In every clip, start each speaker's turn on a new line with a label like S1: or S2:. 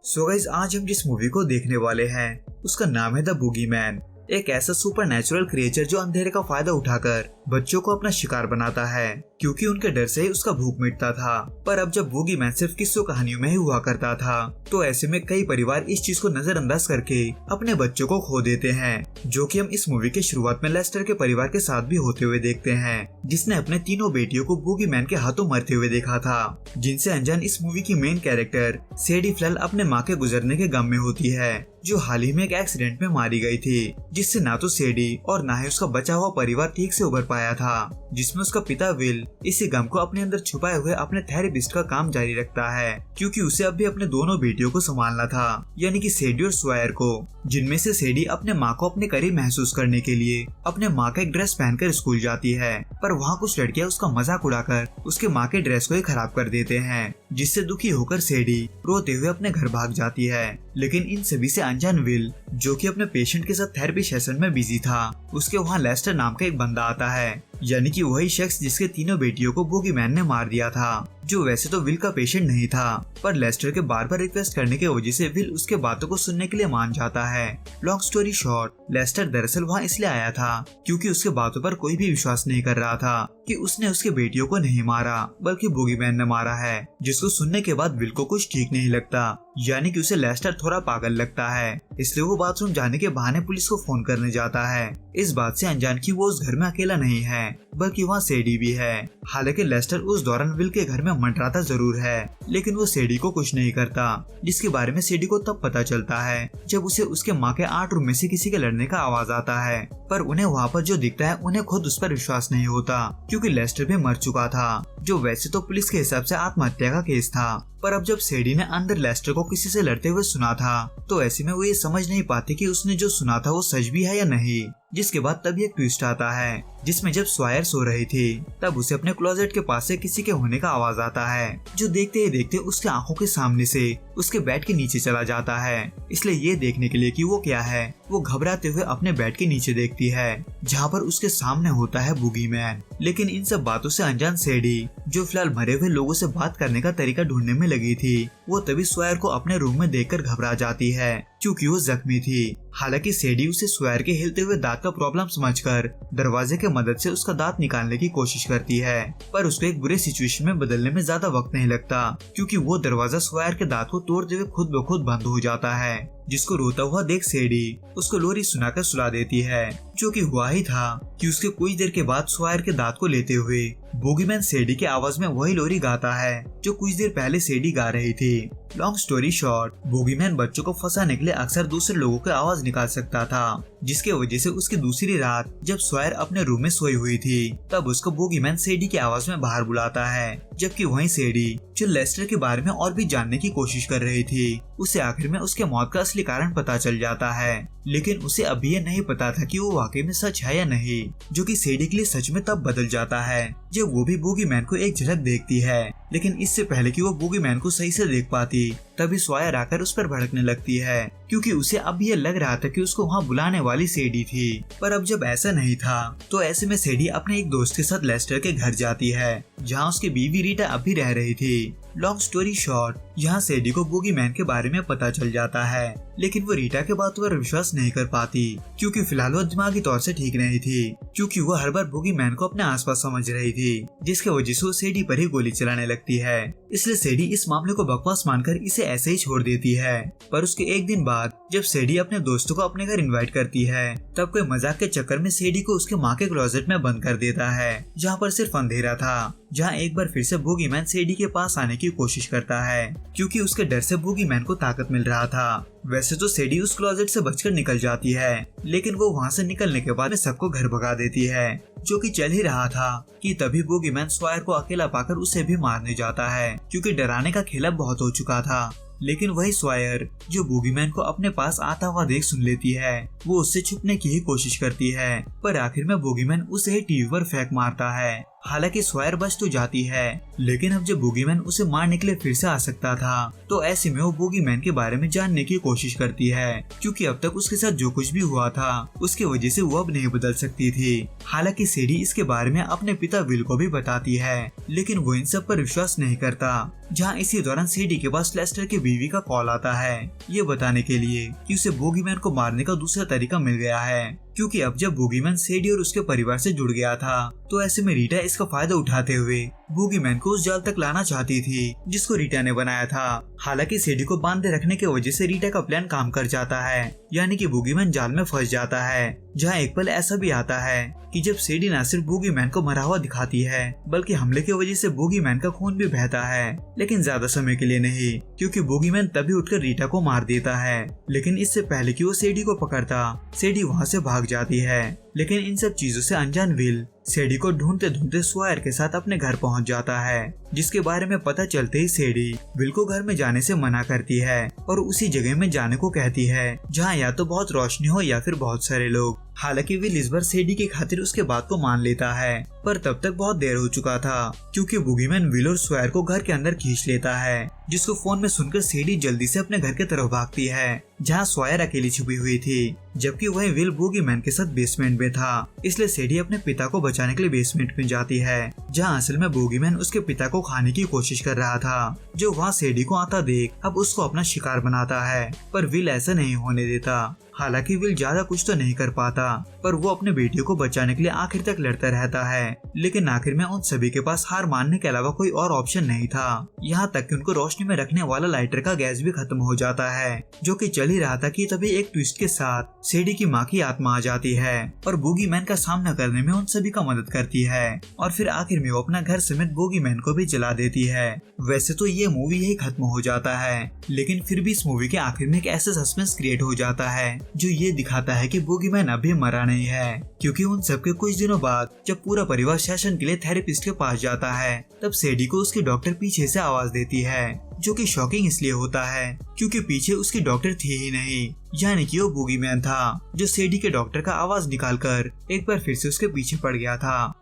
S1: So guys, आज हम जिस मूवी को देखने वाले हैं उसका नाम है द बूगीमैन। एक ऐसा सुपर नेचुरल क्रिएचर जो अंधेरे का फायदा उठाकर बच्चों को अपना शिकार बनाता है, क्योंकि उनके डर से ही उसका भूख मिटता था। पर अब जब बूगीमैन सिर्फ किस्सों कहानियों में ही हुआ करता था, तो ऐसे में कई परिवार इस चीज को नजरअंदाज करके अपने बच्चों को खो देते हैं, जो कि हम इस मूवी के शुरुआत में लेस्टर के परिवार के साथ भी होते हुए देखते हैं, जिसने अपने तीनों बेटियों को बूगीमैन के हाथों मरते हुए देखा था। जिनसे अनजान इस मूवी की मेन कैरेक्टर सेडी फ्लैल अपने माँ के गुजरने के गम में होती है, जो हाल ही में एक एक्सीडेंट में मारी गई थी, जिससे ना तो सेडी और ना ही उसका बचा हुआ परिवार ठीक से उभर पाया था। जिसमें उसका पिता विल इसी गम को अपने अंदर छुपाए हुए अपने थेरेपिस्ट का काम जारी रखता है, क्योंकि उसे अब भी अपने दोनों बेटियों को संभालना था, यानी कि सेडी और स्वायर को, जिनमें से सेडी अपने माँ को अपने करीब महसूस करने के लिए अपने माँ का एक ड्रेस पहनकर स्कूल जाती है। पर वहाँ कुछ लड़कियां उसका मजाक उड़ाकर उसके माँ के ड्रेस को ही खराब कर देते हैं, जिससे दुखी होकर सेडी रोते हुए अपने घर भाग जाती है। लेकिन इन सभी से अनजान विल, जो कि अपने पेशेंट के साथ थेरेपी सेशन में बिजी था, उसके वहाँ लेस्टर नाम का एक बंदा आता है, यानी कि वही शख्स जिसके तीनों बेटियों को बूगीमैन ने मार दिया था, जो वैसे तो विल का पेशेंट नहीं था, पर लेस्टर के बार बार रिक्वेस्ट करने की वजह से विल उसके बातों को सुनने के लिए मान जाता है। लॉन्ग स्टोरी शॉर्ट, लेस्टर दरअसल वहाँ इसलिए आया था क्योंकि उसके बातों पर कोई भी विश्वास नहीं कर रहा था कि उसने उसके बेटियों को नहीं मारा, बल्कि बूगीमैन ने मारा है, जिसको सुनने के बाद विल को कुछ ठीक नहीं लगता, यानी कि उसे लेस्टर थोड़ा पागल लगता है। इसलिए वो बाथरूम जाने के बहाने पुलिस को फोन करने जाता है, इस बात से अनजान कि वो उस घर में अकेला नहीं है, बल्कि वहाँ सेडी भी है। हालांकि लेस्टर उस दौरान विल के घर में मंडराता जरूर है, लेकिन वो सेडी को कुछ नहीं करता, जिसके बारे में सेडी को तब पता चलता है जब उसे उसके माँ के 8 रूम में से किसी के लड़ने का आवाज आता है। पर उन्हें वहाँ पर जो दिखता है उन्हें खुद उस पर विश्वास नहीं होता, क्योंकि लेस्टर भी मर चुका था, जो वैसे तो पुलिस के हिसाब से आत्महत्या का केस था। पर अब जब सेडी ने अंदर लेस्टर को किसी से लड़ते हुए सुना था, तो ऐसे में वो ये समझ नहीं पाती कि उसने जो सुना था वो सच भी है या नहीं। जिसके बाद तभी एक ट्विस्ट आता है, जिसमें जब स्वायर सो रही थी, तब उसे अपने क्लोजेट के पास से किसी के होने का आवाज आता है, जो देखते ही देखते उसके आंखों के सामने से उसके बेड के नीचे चला जाता है। इसलिए ये देखने के लिए कि वो क्या है, वो घबराते हुए अपने बेड के नीचे देखती है, जहाँ पर उसके सामने होता है बूगीमैन। लेकिन इन सब बातों से अनजान सेडी, जो फिलहाल मरे हुए लोगों से बात करने का तरीका ढूंढने में लगी थी, वो तभी स्वायर को अपने रूम में देखकर घबरा जाती है, क्योंकि वो जख्मी थी। हालांकि सेडी उसे स्वायर के हिलते हुए दांत का प्रॉब्लम समझकर दरवाजे के मदद से उसका दांत निकालने की कोशिश करती है, पर उसको एक बुरे सिचुएशन में बदलने में ज्यादा वक्त नहीं लगता, क्योंकि वो दरवाजा स्वायर के दांत को तोड़ते हुए खुद ब खुद बंद हो जाता है, जिसको रोता हुआ देख सेडी उसको लोरी सुनाकर सुला देती है। जो कि हुआ ही था कि उसके कुछ देर के बाद स्वायर के दांत को लेते हुए बूगीमैन सेडी के आवाज में वही लोरी गाता है जो कुछ देर पहले सेडी गा रही थी। लॉन्ग स्टोरी शॉर्ट, बूगीमैन बच्चों को फंसाने के लिए अक्सर दूसरे लोगों की आवाज निकाल सकता था, जिसके वजह से उसकी दूसरी रात जब स्वायर अपने रूम में सोई हुई थी, तब उसको बूगीमैन सेडी की आवाज में बाहर बुलाता है, जबकि वहीं सेडी, जो लेस्टर के बारे में और भी जानने की कोशिश कर रही थी, उसे आखिर में उसके मौत का असली कारण पता चल जाता है। लेकिन उसे अभी ये नहीं पता था कि वो वाकई में सच है या नहीं, जो कि सेडी के लिए सच में तब बदल जाता है जब वो भी बूगीमैन को एक झलक देखती है। लेकिन इससे पहले कि वो बूगीमैन को सही से देख पाती, तभी स्वायर आकर उस पर भड़कने लगती है, क्योंकि उसे अब ये लग रहा था कि उसको वहाँ बुलाने वाली सेडी थी। पर अब जब ऐसा नहीं था, तो ऐसे में सेडी अपने एक दोस्त के साथ लेस्टर के घर जाती है, जहाँ उसकी बीवी रीटा अभी रह रही थी। लॉन्ग स्टोरी शॉर्ट, यहाँ सेडी को बूगीमैन के बारे में पता चल जाता है, लेकिन वो रीटा के बातों पर विश्वास नहीं कर पाती, क्योंकि फिलहाल वो दिमागी तौर से ठीक नहीं थी, क्योंकि वो हर बार बूगीमैन को अपने आसपास समझ रही थी, जिसके वजह से वो सेडी पर ही गोली चलाने लगती है। इसलिए सेडी इस मामले को बकवास मानकर इसे ऐसे ही छोड़ देती है। पर उसके एक दिन बाद जब सेडी अपने दोस्तों को अपने घर इनवाइट करती है, तब कोई मजाक के चक्कर में सेडी को उसके माँ के क्लोजेट में बंद कर देता है, जहाँ पर सिर्फ अंधेरा था, जहाँ एक बार फिर से बूगीमैन सेडी के पास आने की कोशिश करता है, क्योंकि उसके डर से बूगीमैन को ताकत मिल रहा था। वैसे तो सेडी उस क्लोजेट से बचकर निकल जाती है, लेकिन वो वहाँ से निकलने के बाद सबको घर भगा देती है, जो कि चल ही रहा था कि तभी बूगीमैन स्वायर को अकेला पाकर उसे भी मारने जाता है, क्योंकि डराने का खेला बहुत हो चुका था। लेकिन वही स्वायर, जो बूगीमैन को अपने पास आता हुआ देख सुन लेती है, वो उससे छुपने की ही कोशिश करती है, पर आखिर में बूगीमैन उसे ही टीवी पर फेंक मारता है। हालांकि स्वयर बच तो जाती है, लेकिन अब जब बूगीमैन उसे मारने के लिए फिर से आ सकता था तो ऐसे में वो बूगीमैन के बारे में जानने की कोशिश करती है, क्योंकि अब तक उसके साथ जो कुछ भी हुआ था उसकी वजह से वो अब नहीं बदल सकती थी। हालांकि सेडी इसके बारे में अपने पिता विल को भी बताती है, लेकिन वो इन सब पर विश्वास नहीं करता। जहाँ इसी दौरान सेडी के पास लेस्टर की बीवी का कॉल आता है, ये बताने के लिए कि उसे बूगीमैन को मारने का दूसरा तरीका मिल गया है, क्योंकि अब जब बूगीमैन सेडी और उसके परिवार से जुड़ गया था तो ऐसे में रीटा इसका फायदा उठाते हुए बूगीमैन को उस जाल तक लाना चाहती थी जिसको रीटा ने बनाया था। हालांकि सेडी को बांधे रखने की वजह से रीटा का प्लान काम कर जाता है, यानी कि बूगीमैन जाल में फंस जाता है। जहाँ एक पल ऐसा भी आता है कि जब सेडी न सिर्फ बूगीमैन को मरा हुआ दिखाती है बल्कि हमले की वजह से बूगीमैन का खून भी बहता है, लेकिन ज्यादा समय के लिए नहीं, क्योंकि बूगीमैन तभी उठकर रीटा को मार देता है। लेकिन इससे पहले कि वो सेडी को पकड़ता, सेडी वहाँ से भाग जाती है। लेकिन इन सब चीजों से अनजान विल सेडी को ढूंढते ढूंढते स्वयर के साथ अपने घर पहुंच जाता है, जिसके बारे में पता चलते ही सेडी विल को घर में जाने से मना करती है और उसी जगह में जाने को कहती है जहां या तो बहुत रोशनी हो या फिर बहुत सारे लोग। हालांकि विल इस बार सेडी की खातिर उसके बात को मान लेता है, पर तब तक बहुत देर हो चुका था, क्योंकि बूगीमैन विल और स्वयर को घर के अंदर खींच लेता है, जिसको फोन में सुनकर सेडी जल्दी से अपने घर की तरफ भागती है जहाँ स्वयर अकेली छुपी हुई थी, जबकि वह विल बूगीमैन के साथ बेसमेंट में था। इसलिए सेडी अपने पिता को बचाने के लिए बेसमेंट में जाती है, जहाँ असल में बूगीमैन उसके पिता को खाने की कोशिश कर रहा था, जो वहाँ सेडी को आता देख अब उसको अपना शिकार बनाता है। पर विल ऐसा नहीं होने देता। हालांकि विल ज्यादा कुछ तो नहीं कर पाता, पर वो अपने बेटियों को बचाने के लिए आखिर तक लड़ता रहता है। लेकिन आखिर में उन सभी के पास हार मानने के अलावा कोई और ऑप्शन नहीं था, यहाँ तक कि उनको रोशनी में रखने वाला लाइटर का गैस भी खत्म हो जाता है, जो कि चल ही रहा था कि तभी एक ट्विस्ट के साथ सेडी की माँ की आत्मा आ जाती है और बूगीमैन का सामना करने में उन सभी का मदद करती है, और फिर आखिर में वो अपना घर समेत बूगीमैन को भी जला देती है। वैसे तो ये मूवी यही खत्म हो जाता है, लेकिन फिर भी इस मूवी के आखिर में एक ऐसा सस्पेंस क्रिएट हो जाता है जो ये दिखाता है कि बूगीमैन अभी मरा नहीं है, क्योंकि उन सबके कुछ दिनों बाद जब पूरा परिवार सेशन के लिए थेरेपिस्ट के पास जाता है तब सेडी को उसकी डॉक्टर पीछे से आवाज देती है, जो कि शॉकिंग इसलिए होता है क्योंकि पीछे उसकी डॉक्टर थी ही नहीं, यानी कि वो बूगीमैन था जो सेडी के डॉक्टर का आवाज निकालकर एक बार फिर से उसके पीछे पड़ गया था।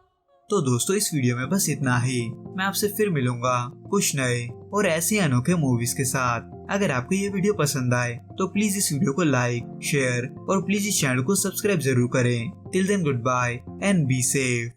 S1: तो दोस्तों इस वीडियो में बस इतना ही। मैं आपसे फिर मिलूंगा कुछ नए और ऐसे अनोखे मूवीज के साथ। अगर आपको ये वीडियो पसंद आए तो प्लीज इस वीडियो को लाइक, शेयर और प्लीज इस चैनल को सब्सक्राइब जरूर करें। Till then good bye and be safe.